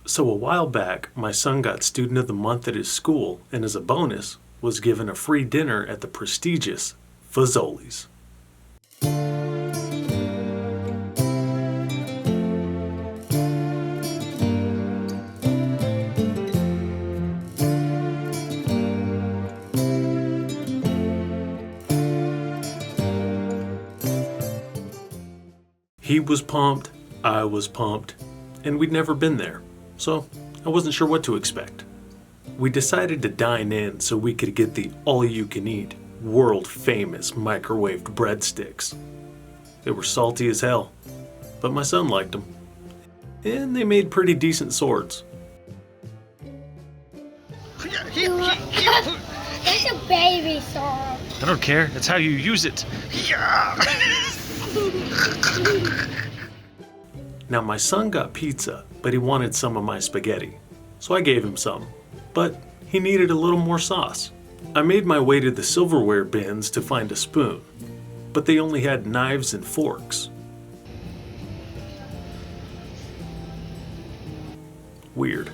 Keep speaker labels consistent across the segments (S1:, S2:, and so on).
S1: So a while back, my son got Student of the Month at his school, and as a bonus, was given a free dinner at the prestigious Fazoli's. He was pumped, I was pumped, and we'd never been there, so I wasn't sure what to expect. We decided to dine in so we could get the all-you-can-eat, world-famous microwaved breadsticks. They were salty as hell, but my son liked them, and they made pretty decent swords.
S2: It's a baby sword.
S3: I don't care. That's how you use it.
S1: Now my son got pizza, but he wanted some of my spaghetti, so I gave him some, but he needed a little more sauce. I made my way to the silverware bins to find a spoon, but they only had knives and forks. Weird.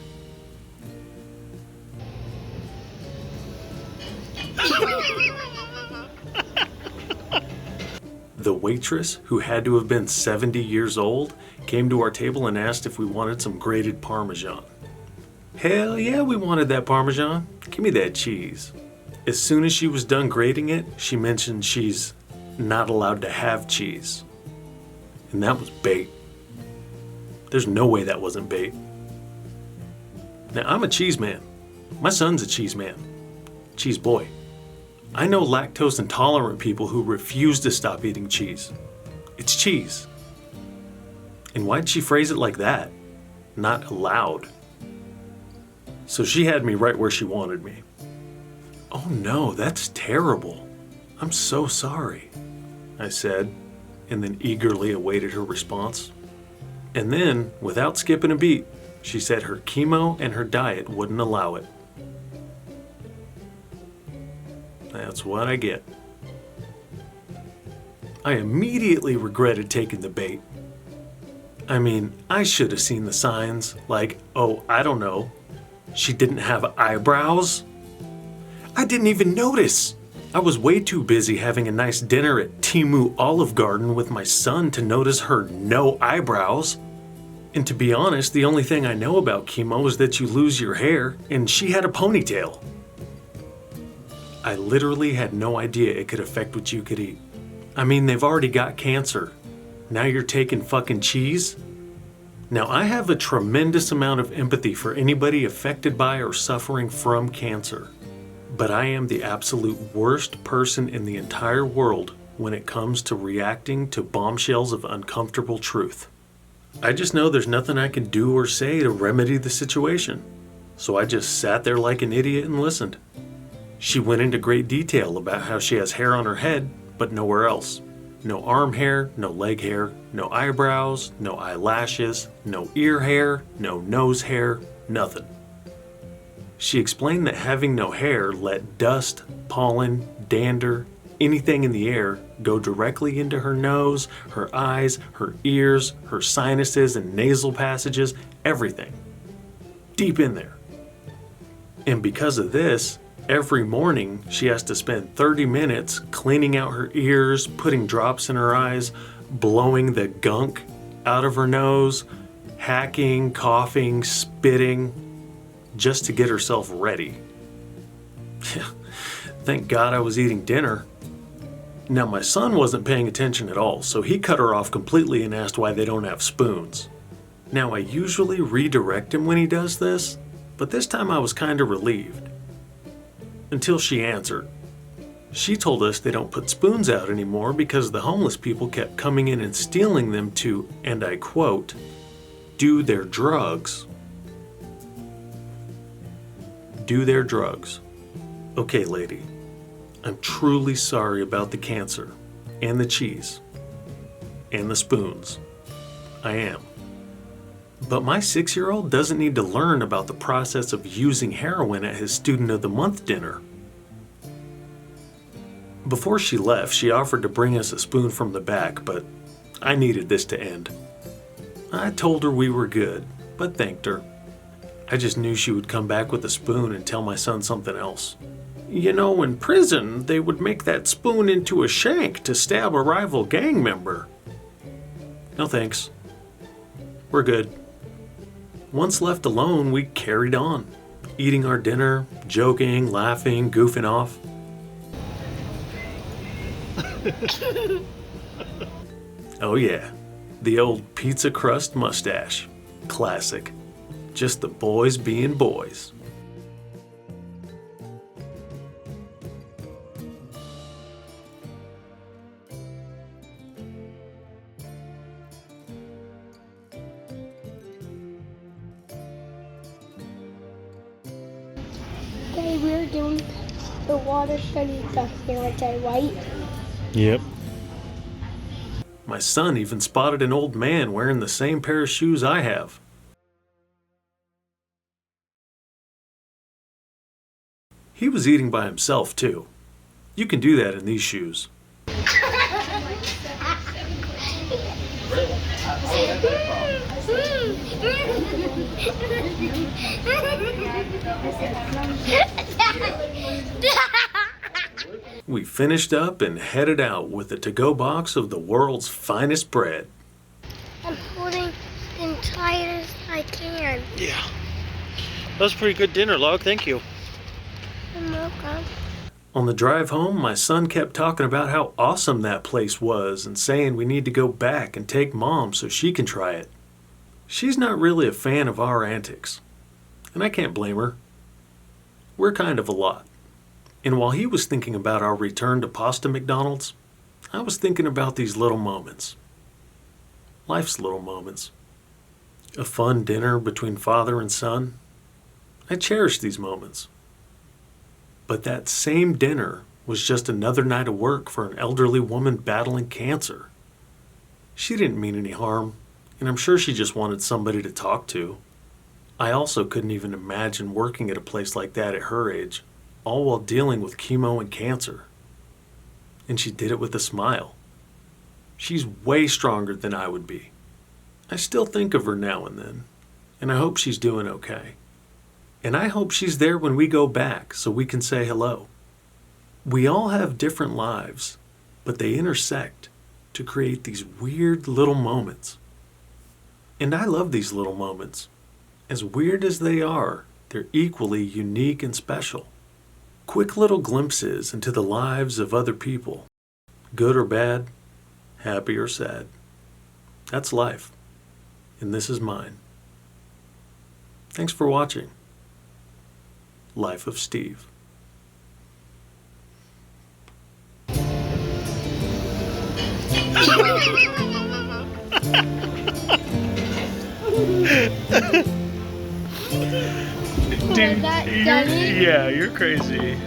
S1: The waitress, who had to have been 70 years old, came to our table and asked if we wanted some grated Parmesan. Hell yeah, we wanted that Parmesan. Give me that cheese. As soon as she was done grating it, she mentioned she's not allowed to have cheese. And that was bait. There's no way that wasn't bait. Now, I'm a cheese man. My son's a cheese man. Cheese boy. I know lactose intolerant people who refuse to stop eating cheese. It's cheese. And why'd she phrase it like that? Not allowed. So she had me right where she wanted me. Oh no, that's terrible. I'm so sorry, I said, and then eagerly awaited her response. And then, without skipping a beat, she said her chemo and her diet wouldn't allow it. That's what I get. I immediately regretted taking the bait. I mean, I should have seen the signs, like, oh, I don't know, she didn't have eyebrows? I didn't even notice. I was way too busy having a nice dinner at Timu Olive Garden with my son to notice her no eyebrows. And to be honest, the only thing I know about chemo is that you lose your hair, and she had a ponytail. I literally had no idea it could affect what you could eat. I mean, they've already got cancer. Now you're taking fucking cheese? Now, I have a tremendous amount of empathy for anybody affected by or suffering from cancer. But I am the absolute worst person in the entire world when it comes to reacting to bombshells of uncomfortable truth. I just know there's nothing I can do or say to remedy the situation. So I just sat there like an idiot and listened. She went into great detail about how she has hair on her head, but nowhere else. No arm hair, no leg hair, no eyebrows, no eyelashes, no ear hair, no nose hair, nothing. She explained that having no hair let dust, pollen, dander, anything in the air go directly into her nose, her eyes, her ears, her sinuses and nasal passages, everything. Deep in there. And because of this, every morning she has to spend 30 minutes cleaning out her ears, putting drops in her eyes, blowing the gunk out of her nose, hacking, coughing, spitting, just to get herself ready. Thank God I was eating dinner. Now my son wasn't paying attention at all, so he cut her off completely and asked why they don't have spoons. Now I usually redirect him when he does this, but this time I was kind of relieved. Until she answered. She told us they don't put spoons out anymore because the homeless people kept coming in and stealing them to, and I quote, do their drugs. Do their drugs. Okay, lady, I'm truly sorry about the cancer, and the cheese, and the spoons. I am. But my 6-year-old doesn't need to learn about the process of using heroin at his Student of the Month dinner. Before she left, she offered to bring us a spoon from the back, but I needed this to end. I told her we were good, but thanked her. I just knew she would come back with a spoon and tell my son something else. You know, in prison, they would make that spoon into a shank to stab a rival gang member. No thanks. We're good. Once left alone, we carried on, eating our dinner, joking, laughing, goofing off. Oh yeah, the old pizza crust mustache. Classic. Just the boys being boys.
S2: Okay, we're doing the water study back here, like that, right?
S3: Yep.
S1: My son even spotted an old man wearing the same pair of shoes I have. He was eating by himself, too. You can do that in these shoes. We finished up and headed out with a to-go box of the world's finest bread.
S2: I'm holding as tight as I can.
S3: Yeah. That was a pretty good dinner, Log. Thank you.
S2: You're welcome.
S1: On the drive home, my son kept talking about how awesome that place was and saying we need to go back and take Mom so she can try it. She's not really a fan of our antics, and I can't blame her. We're kind of a lot. And while he was thinking about our return to Pasta McDonald's, I was thinking about these little moments. Life's little moments. A fun dinner between father and son. I cherish these moments. But that same dinner was just another night of work for an elderly woman battling cancer. She didn't mean any harm, and I'm sure she just wanted somebody to talk to. I also couldn't even imagine working at a place like that at her age, all while dealing with chemo and cancer. And she did it with a smile. She's way stronger than I would be. I still think of her now and then, and I hope she's doing okay. And I hope she's there when we go back so we can say hello. We all have different lives, but they intersect to create these weird little moments. And I love these little moments. As weird as they are, they're equally unique and special. Quick little glimpses into the lives of other people, good or bad, happy or sad. That's life, and this is mine. Thanks for watching. Life of Steve.
S3: Dude, yeah, you're crazy.